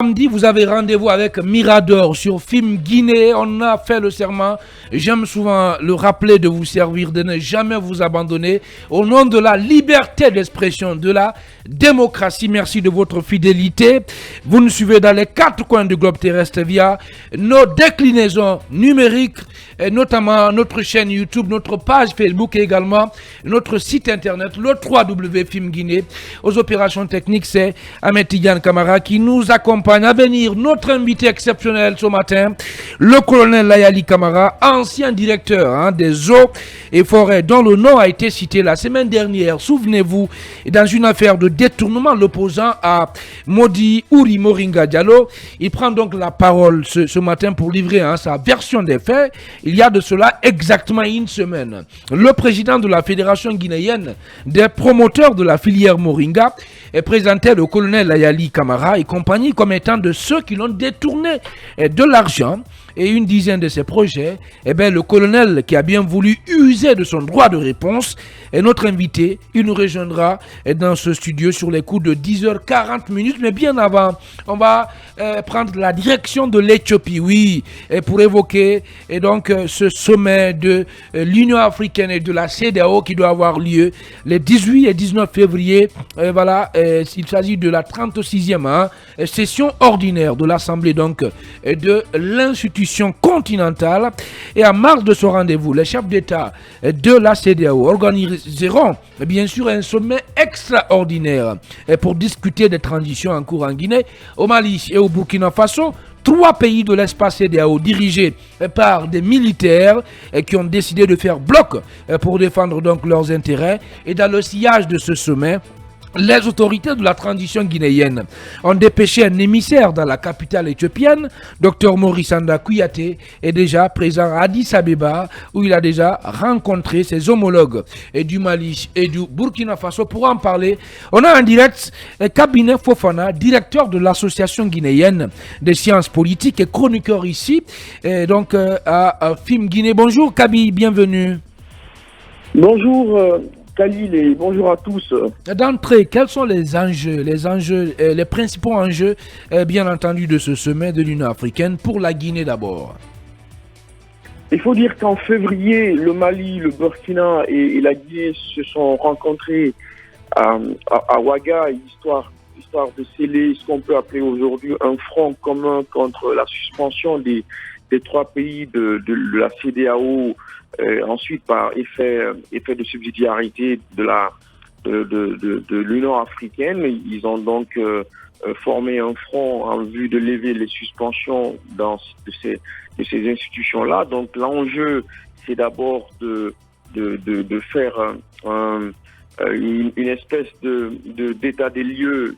Samedi, vous avez rendez-vous avec Mirador sur Film Guinée. On a fait le serment. J'aime souvent le rappeler de vous servir, de ne jamais vous abandonner. Au nom de la liberté d'expression, de la démocratie, merci de votre fidélité. Vous nous suivez dans les quatre coins du globe terrestre via nos déclinaisons numériques, et notamment notre chaîne YouTube, notre page Facebook et également notre site internet, le 3W Film Guinée. Aux opérations techniques, c'est Ahmed Tidiane Camara qui nous accompagne. À venir, notre invité exceptionnel ce matin, le colonel Layali Camara, ancien directeur des eaux et forêts, dont le nom a été cité la semaine dernière. Souvenez-vous, dans une affaire de détournement l'opposant à Modi Ouri Moringa Diallo. Il prend donc la parole ce matin pour livrer sa version des faits. Il y a de cela exactement une semaine. Le président de la Fédération guinéenne des promoteurs de la filière Moringa est présenté le colonel Layali Camara et compagnie comme étant de ceux qui l'ont détourné de l'argent et une dizaine de ses projets. Le colonel qui a bien voulu user de son droit de réponse est notre invité. Il nous rejoindra dans ce studio sur les coups de 10h40. Mais bien avant, on va prendre la direction de l'Éthiopie, oui, pour évoquer donc ce sommet de l'Union africaine et de la CEDEAO qui doit avoir lieu les 18 et 19 février. Il s'agit de la 36e session ordinaire de l'Assemblée donc de l'institution continentale. Et en marge de ce rendez-vous, les chefs d'État de la CEDEAO organiseront bien sûr un sommet extraordinaire pour discuter des transitions en cours en Guinée, au Mali et au Burkina Faso. Trois pays de l'espace CEDEAO dirigés par des militaires qui ont décidé de faire bloc pour défendre donc leurs intérêts. Et dans le sillage de ce sommet, les autorités de la transition guinéenne ont dépêché un émissaire dans la capitale éthiopienne. Dr Maurice Anda Kouyaté est déjà présent à Addis Abeba où il a déjà rencontré ses homologues du Mali et du Burkina Faso. Pour en parler, on a en direct Kabinet Fofana, directeur de l'association guinéenne des sciences politiques et chroniqueur ici donc à Film Guinée. Bonjour Kabi, bienvenue. Bonjour Khalil et bonjour à tous. D'entrée, quels sont les principaux enjeux, bien entendu, de ce sommet de l'Union africaine pour la Guinée d'abord? Il faut dire qu'en février, le Mali, le Burkina et la Guinée se sont rencontrés à Ouaga, histoire de sceller ce qu'on peut appeler aujourd'hui un front commun contre la suspension des trois pays de la CEDEAO. Ensuite, par effet de subsidiarité de l'Union africaine, ils ont donc formé un front en vue de lever les suspensions de ces institutions-là. Donc l'enjeu, c'est d'abord de faire une espèce d'état des lieux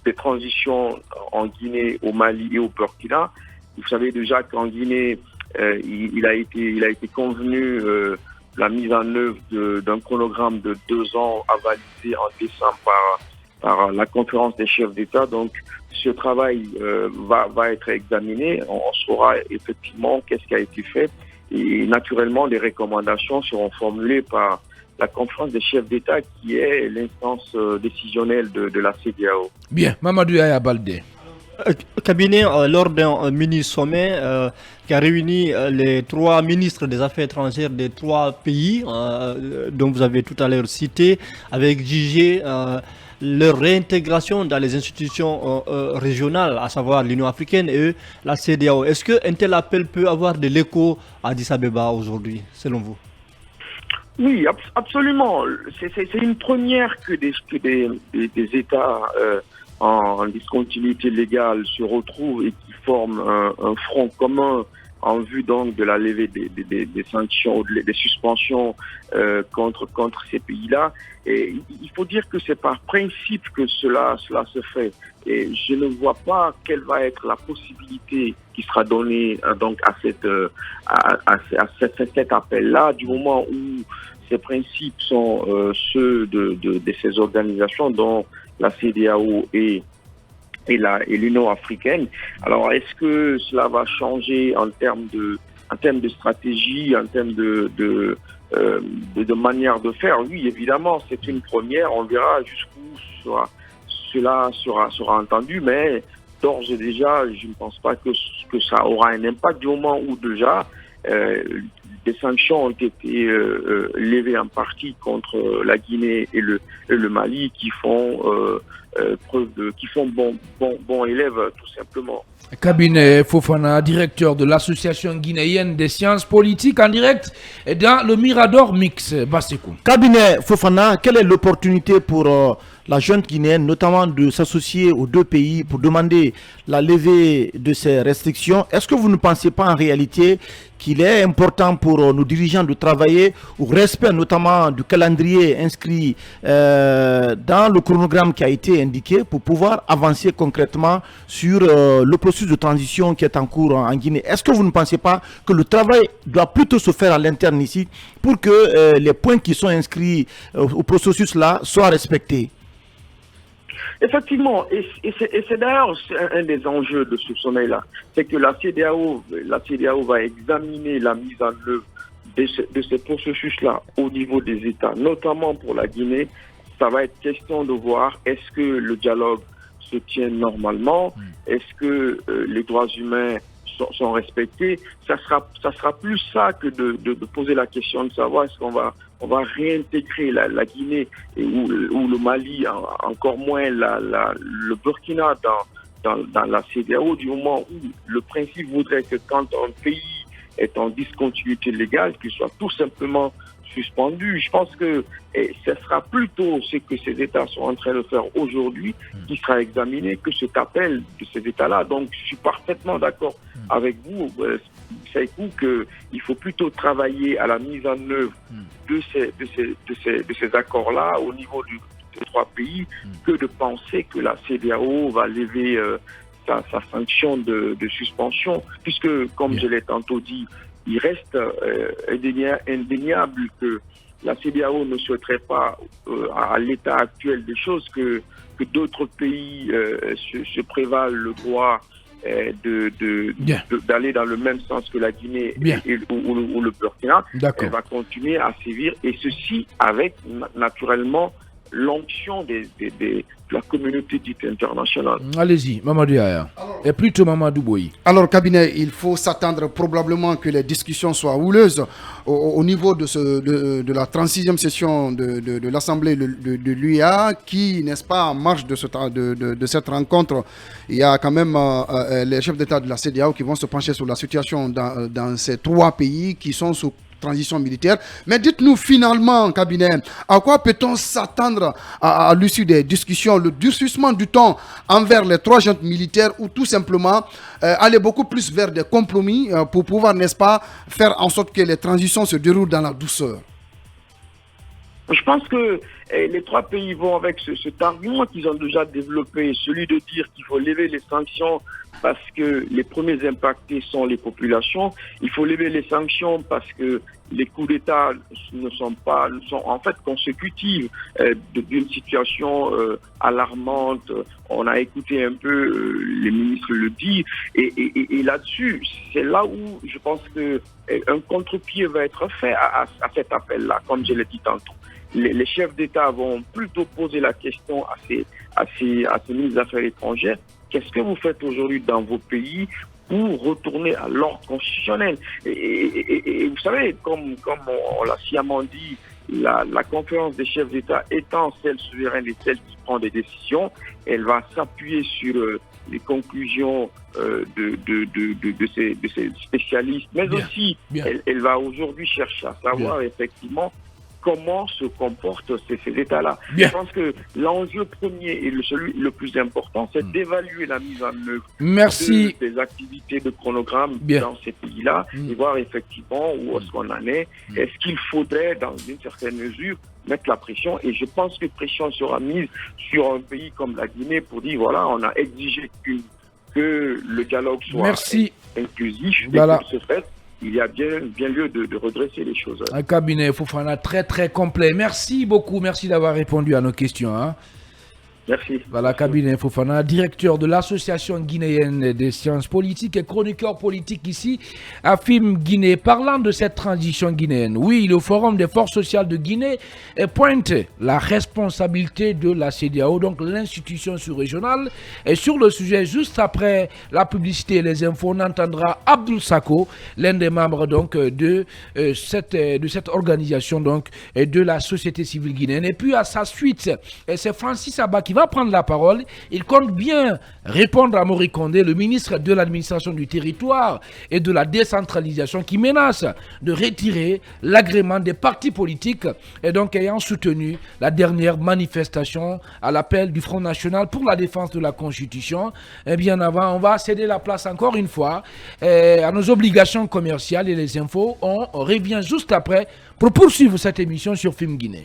des transitions en Guinée, au Mali et au Burkina. Vous savez déjà qu'en Guinée, il a été convenu la mise en œuvre d'un chronogramme de 2 ans avalisé en décembre par la conférence des chefs d'État. Donc ce travail va être examiné. On saura effectivement qu'est-ce qui a été fait et naturellement les recommandations seront formulées par la conférence des chefs d'État qui est l'instance décisionnelle de la CEDEAO. Bien, Mamadou Yaya Baldé. Cabinet, lors d'un mini-sommet qui a réuni les 3 ministres des Affaires étrangères des 3 pays, dont vous avez tout à l'heure cité, avec jugé leur réintégration dans les institutions régionales, à savoir l'Union africaine et la CEDEAO. Est-ce qu'un tel appel peut avoir de l'écho à Addis Abeba aujourd'hui, selon vous? Oui, absolument. C'est une première que des États en discontinuité légale se retrouvent et qui forment un front commun en vue donc de la levée des sanctions, des suspensions contre ces pays-là. Et il faut dire que c'est par principe que cela se fait. Et je ne vois pas quelle va être la possibilité qui sera donnée donc à cet appel-là, du moment où ces principes sont ceux de ces organisations dont la CEDEAO et l'Union africaine. Alors, est-ce que cela va changer en termes de stratégie, en termes de manière de faire? Oui, évidemment, c'est une première. On verra jusqu'où cela sera entendu, mais d'ores et déjà, je ne pense pas que ça aura un impact du moment où déjà des sanctions ont été levées en partie contre la Guinée et le Mali qui font bon élève tout simplement. Cabinet Fofana, directeur de l'Association guinéenne des sciences politiques, en direct dans le Mirador Mix. Basekou. Cabinet Fofana, quelle est l'opportunité pour la junte guinéenne, notamment de s'associer aux deux pays pour demander la levée de ces restrictions? Est-ce que vous ne pensez pas en réalité qu'il est important pour nos dirigeants de travailler au respect notamment du calendrier inscrit dans le chronogramme qui a été indiqué pour pouvoir avancer concrètement sur le processus de transition qui est en cours en Guinée? Est-ce que vous ne pensez pas que le travail doit plutôt se faire à l'interne ici pour que les points qui sont inscrits au processus là soient respectés? Effectivement, et c'est d'ailleurs un des enjeux de ce sommet-là, c'est que la CEDEAO va examiner la mise en œuvre de ces processus-là au niveau des États, notamment pour la Guinée. Ça va être question de voir est-ce que le dialogue se tient normalement, est-ce que les droits humains sont respectés. Ça sera plus ça que de poser la question de savoir est-ce qu'on va réintégrer la Guinée ou le Mali, encore moins le Burkina dans la CEDEAO, du moment où le principe voudrait que quand un pays est en discontinuité légale, qu'il soit tout simplement suspendu. Je pense que ce sera plutôt ce que ces États sont en train de faire aujourd'hui qui sera examiné que cet appel de ces États-là. Donc, je suis parfaitement d'accord avec vous, Seïkou, qu'il faut plutôt travailler à la mise en œuvre de ces accords-là au niveau des trois pays que de penser que la CEDEAO va lever sa sanction de suspension, puisque, comme je l'ai tantôt dit, il reste indéniable que la CEDEAO ne souhaiterait pas, à l'état actuel des choses, que d'autres pays se prévalent le droit d'aller dans le même sens que la Guinée ou le Burkina. Elle va continuer à sévir, et ceci avec naturellement l'onction de la communauté dite internationale. Allez-y, Mamadou Yaya. Et plutôt Mamadou Boyi. Alors, cabinet, il faut s'attendre probablement que les discussions soient houleuses au niveau de la 36e session de l'Assemblée de l'UEA, qui, n'est-ce pas, en marge de cette rencontre, il y a quand même les chefs d'État de la CEDEAO qui vont se pencher sur la situation dans ces trois pays qui sont sous transition militaire. Mais dites-nous finalement, cabinet, à quoi peut-on s'attendre à l'issue des discussions? Le durcissement du temps envers les trois juntes militaires, ou tout simplement aller beaucoup plus vers des compromis pour pouvoir, n'est-ce pas, faire en sorte que les transitions se déroulent dans la douceur? Je pense que les trois pays vont avec cet argument qu'ils ont déjà développé, celui de dire qu'il faut lever les sanctions parce que les premiers impactés sont les populations. Il faut lever les sanctions parce que les coups d'État sont en fait consécutifs d'une situation alarmante. On a écouté un peu les ministres le dire, et là-dessus, c'est là où je pense que un contre-pied va être fait à cet appel-là, comme je l'ai dit tantôt. Les chefs d'État vont plutôt poser la question à ces ministres des Affaires étrangères. Qu'est-ce que vous faites aujourd'hui dans vos pays pour retourner à l'ordre constitutionnel? Et vous savez, comme on l'a sciemment dit, la conférence des chefs d'État étant celle souveraine et celle qui prend des décisions, elle va s'appuyer sur les conclusions de ces spécialistes, mais aussi elle va aujourd'hui chercher à savoir effectivement comment se comportent ces États-là. Je pense que l'enjeu premier et celui le plus important, c'est d'évaluer la mise en œuvre des activités de chronogramme dans ces pays-là et voir effectivement où est-ce qu'on en est. Est-ce qu'il faudrait, dans une certaine mesure, mettre la pression? Et je pense que pression sera mise sur un pays comme la Guinée pour dire, voilà, on a exigé que le dialogue soit inclusif, et que ce fait, il y a bien lieu de redresser les choses. Un cabinet Fofana très très complet. Merci beaucoup, merci d'avoir répondu à nos questions. Merci. Voilà, Kabinet Fofana, directeur de l'Association guinéenne des sciences politiques et chroniqueur politique ici à FIM Guinée. Parlant de cette transition guinéenne, oui, le Forum des forces sociales de Guinée pointe la responsabilité de la CEDEAO, donc l'institution sous-régionale. Et sur le sujet, juste après la publicité et les infos, on entendra Abdoul Sako, l'un des membres donc de cette organisation donc de la société civile guinéenne. Et puis à sa suite, c'est Francis Abba qui va prendre la parole. Il compte bien répondre à Mori Kondé, le ministre de l'administration du territoire et de la décentralisation, qui menace de retirer l'agrément des partis politiques et donc ayant soutenu la dernière manifestation à l'appel du Front National pour la défense de la Constitution. Et bien avant, on va céder la place encore une fois à nos obligations commerciales et les infos. On revient juste après pour poursuivre cette émission sur FIM Guinée.